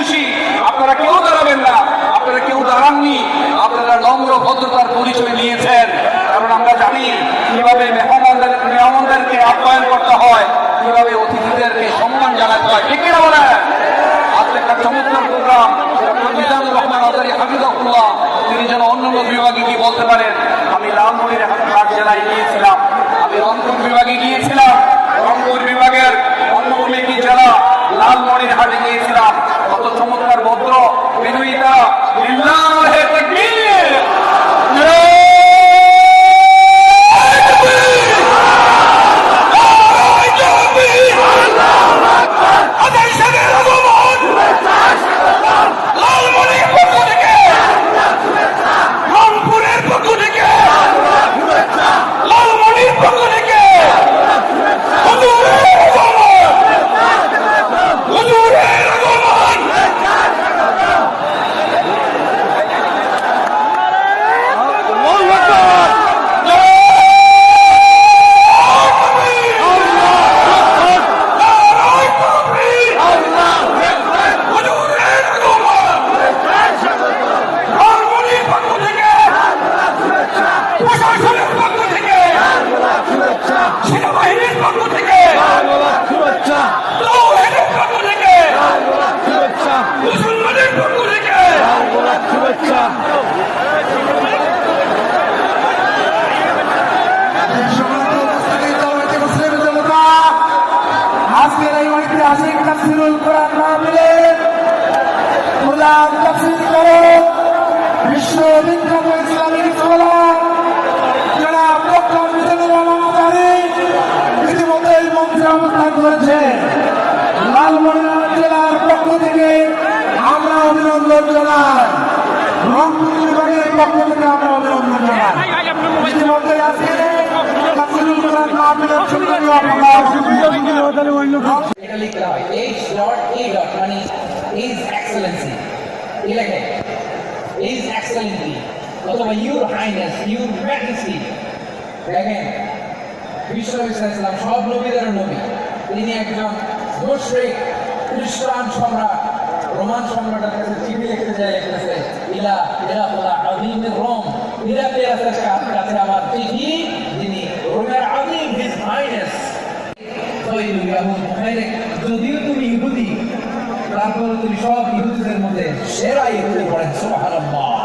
খুশি আপনারা কেউ দাঁড়াবেন না, আপনারা কেউ দাঁড়াননি, আপনারা নম্র ভদ্রতার পরিচয় নিয়েছেন। কারণ আমরা জানি কিভাবে মেহমানদেরকে আপ্যায়ন করতে হয়, কিভাবে অতিথিদেরকে সম্মান জানাতে হয়। ঠিক কিনা বলেন? আজকে একটা চমৎকার প্রোগ্রাম। ডক্টর মিজানুর রহমান আজারী হাফিজাহুল্লাহ তিনি যেন অন্যান্য বিভাগে কি বলতে পারেন। আমি লালমনিরহাট জেলায় গিয়েছিলাম, আমি রংপুর বিভাগে গিয়েছিলাম, রংপুর বিভাগের অন্যতম একটি জেলা লালমনিরহাটে গিয়েছিলাম। কত চমৎকার ভদ্র বিনয়িতা, লিল্লাহে তাকবীর। আজকের এই ঐতিহাসিক তাফসীরুল কোরআন মাহফিলে প্রধান তাফসীর করে বিশ্ববিখ্যাত ইসলামিক স্কলার জনাব ডক্টর মিজানুর রহমান আজারী ইতিমধ্যেই মঞ্চে অবস্থান করেছে। লালমনিরহাট জেলার পক্ষ থেকে আমরা অভিনন্দন জানাই, রংপুর বিভাগের পক্ষ থেকে আমরা অভিনন্দন জানাই। ইতিমধ্যেই আজকের তাফসীরুল কোরআন মাহফিলের সুন্দরী আপনারা এটা লিখতে হয় H.E. মানে His Excellency লেখে His Excellency অথবা Your Highness, Your Majesty। দেখেন বিশ্ব ইসলাম সব নবীদের নবী, তিনি একজন মুশরিক খ্রিস্টান সম্রাট, রোমান সম্রাটের কাছে চিঠি লিখতে যায়, লিখতেছে ইলা ইলাহুল আযীমির রোম, ইরাকের কাছে আমার চিঠি, যিনি রোমের আযীম His Highness। যদিও তুমি ইহুদি, তারপরে তুমি সব ইহুদিদের মধ্যে সেরা ইহুদি। পড়েন সুবহানাল্লাহ।